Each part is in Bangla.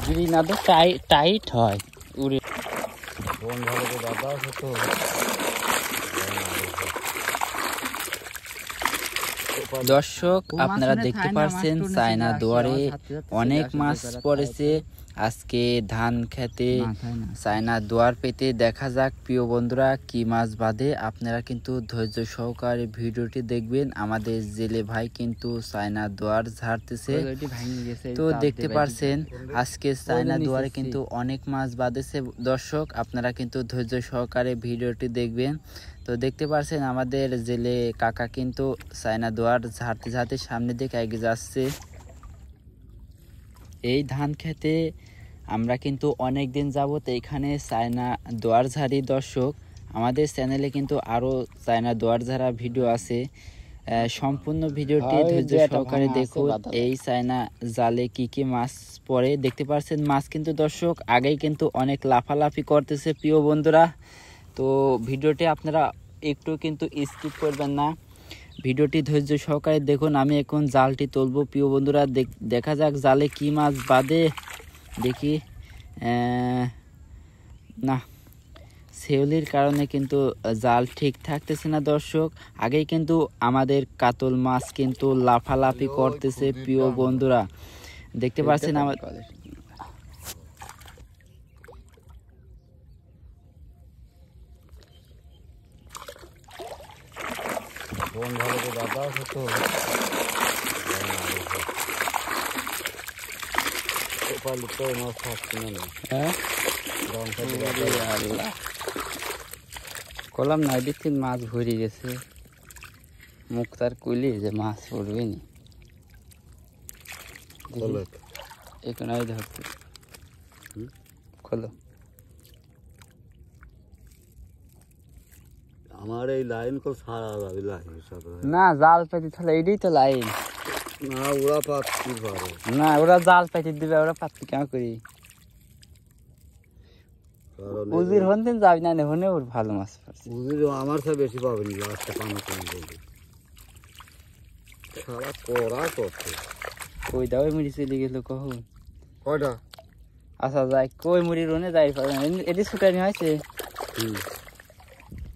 গিরি না তো টাইট হয় উড়ে। দর্শক আপনারা দেখতে পাচ্ছেন চায়না দুয়ারে অনেক মাছ পড়েছে আজকে ধান খেতে। চায়না দুয়ার পেতে দেখা যাক প্রিয় বন্ধুরা কি মাছ বাঁধে। আপনারা কিন্তু ধৈর্য সহকারে ভিডিওটি দেখবেন। আমাদের জেলে ভাই কিন্তু চায়না দুয়ার ঝাড়তেছে। তো দেখতে পাচ্ছেন আজকে চায়না দুয়ারে কিন্তু অনেক মাছ বাঁধেছে। দর্শক আপনারা কিন্তু ধৈর্য সহকারে ভিডিওটি দেখবেন। তো দেখতে পাচ্ছেন আমাদের জেলে কাকা কিন্তু চায়না দুয়ার ঝাড়তে ঝাড়তে সামনের দিকে এগিয়ে যাচ্ছে। এই ধান খেতে আমরা কিন্তু অনেক দিন যাবত এইখানে চায়না দুয়ার ঝাড়ি। দর্শক আমাদের চ্যানেলে কিন্তু আরও চায়না দুয়ার ঝাড়া ভিডিও আছে, সম্পূর্ণ ভিডিওটি ধৈর্য সহকারে দেখুন। এই চায়না জালে কি কি মাছ পড়ে দেখতে পাচ্ছেন। মাছ কিন্তু দর্শক আগেই কিন্তু অনেক লাফালাফি করতেছে প্রিয় বন্ধুরা। তো ভিডিওটি আপনারা একটু কিন্তু স্কিপ করবেন না, ভিডিওটি ধৈর্য সহকারে দেখুন। আমি এখন জালটি তুলব প্রিয় বন্ধুরা, দেখা যাক জালে কি মাছ বাঁধে। দেখি না, শেওলির কারণে কিন্তু জাল ঠিক থাকতেছে না দর্শক। আগেই কিন্তু আমাদের কাতল মাছ কিন্তু লাফালাফি করতেছে প্রিয় বন্ধুরা, দেখতে পাচ্ছেন। আমার কলাম না দিন মাছ ভরে গেছে, মুখ তার কইলি যে মাছ পড়বে নি এখন ধরতে খোলো। আমার এই লাইন কো সারা যাবে না, জাল পেতে তাহলে এইটাই তো লাইন না, ওরা পাচ্ছি পারে না, ওরা জাল পেতে দিবে, ওরা পাচ্ছি কেমন করি। উজির হন দিন যাবি না, হনে ওর ভালো মাছ পাচ্ছে। উজির আমার সাথে বেশি পাবেনি, লাস্টে পানি কম বলবে সারা করা করছে। কই দাও মুড়ি চলে গেল কখন কয়টা? আচ্ছা যাই, কই মুড়ি রনে যাই এটি শুকানি হয়েছে।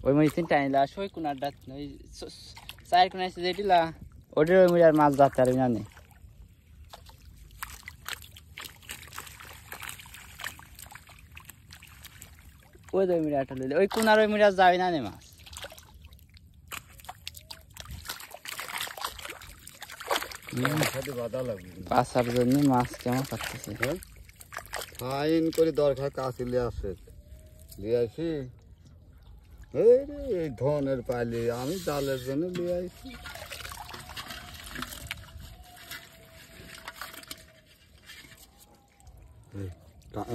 ওই মুড়ি তিনটা আনিলা সই কোনার ডাত ওই চার কোন আছে যেটিলা ওটির ওই মুড়ি আর মাছ যাতে আর জানে। ওই ওই মুড়ি আটা লইলে ওই কোনার ওই মুড়ি আর যাবে না নে মাছ। পাশার জন্য মাছ কেমন পাচ্ছে ফাইন করে দরকার কাছে লিয়ে আসে লিয়ে আসি। এই ধনের পাইলে আমি জালের জন্য লিয়ে আসি।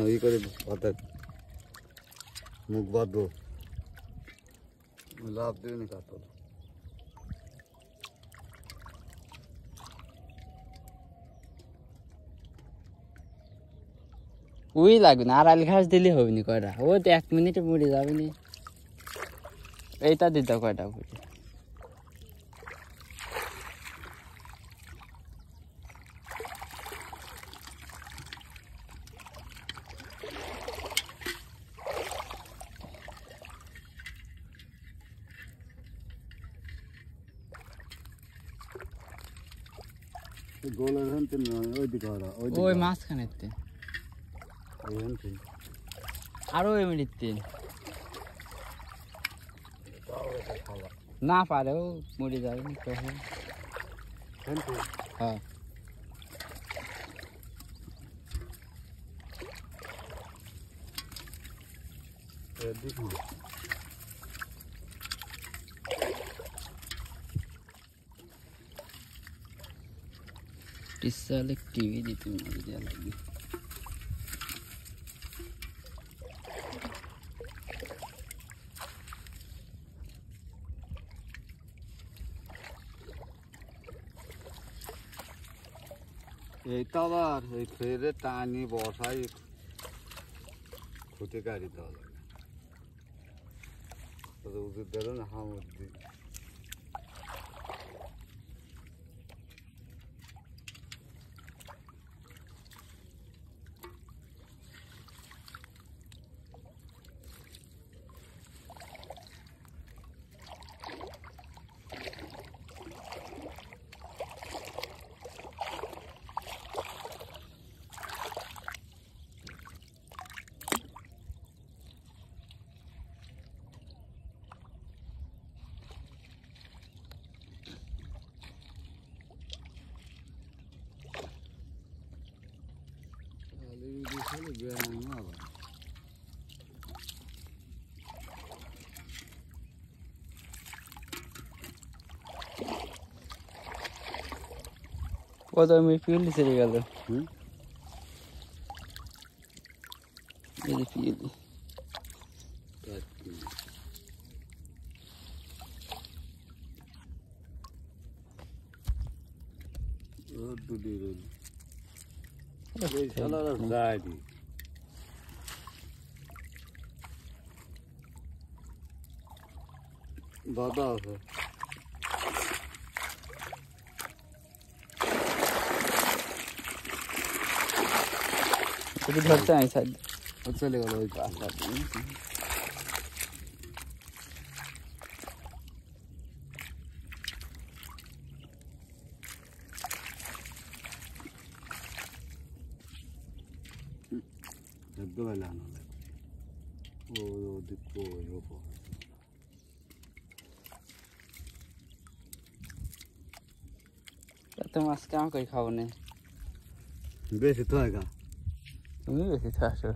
এই করে মুখ বাঁধবো, লাভ দেবে না কাতল। ওই লাগবে না, আড়াল ঘাস দিলে হবে নি কয়টা, ও তো 1 মিনিটে মরে যাবে নি। এইটা দিতে কয়টা বুঝি গোলের হেনতেন ওই দিকে ওই মাঝখানে আরো ওই মিনিট না পারেও মরে যাবে তখন। হ্যাঁ টিভি দিতে মরে দেওয়া লাগবে। এইটা আবার এই ফেরে টানি বসাই খুঁটে গাড়ি দেওয়া লাগে উচিত ধরো না হামুর ও তো আমি পিউলি ছেড়ে গেল এই পিউলি দাদা আছে ধরতে আমি সাইড চলে গেল ওই একদম এলানো ও ওদিক ওই ওপর তো মাছ কেমন করে খাবো না বেশি তো হয় তুমি বেশি থাকছো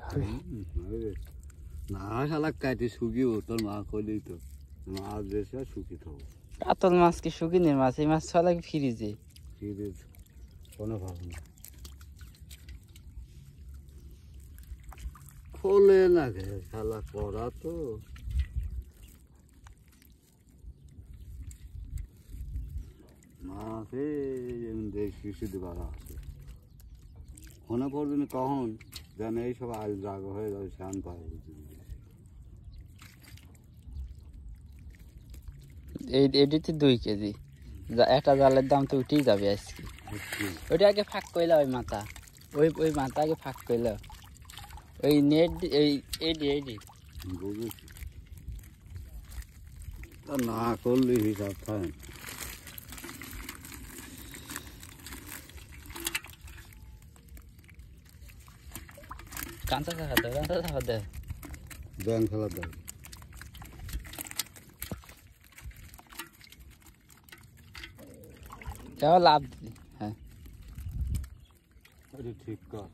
না শালা কাটে শুকিও তোর মা কইলেই তো মাছ বেশি আর শুকি থাকবো কাতল মাছ কি শুকিনের মাছ এই মাছ ছয় লাগে ফ্রিজে ফ্রিজ কোনো ভাবো না খোলে না গে শালা করা তো মাছে দেখি শুধু বাড়া আছে মনে পড়বে কখন যেন এইসব আজ রাগ হয়ে যাবে শান পায় এটিতে 2 কেজি একটা জালের দাম তো উঠেই যাবে আজকে ওইটা আগে ফাঁক কইলা ওই মাথা ওই মাথা আগে ফাঁক কইলা ওই নেট এইডি বুঝেছি তা না করলে হিসাব থাকে কাঁচা থাকা দে ব্যাংক খেলা দেয় কেমন লাভ দিবি হ্যাঁ ঠিক কর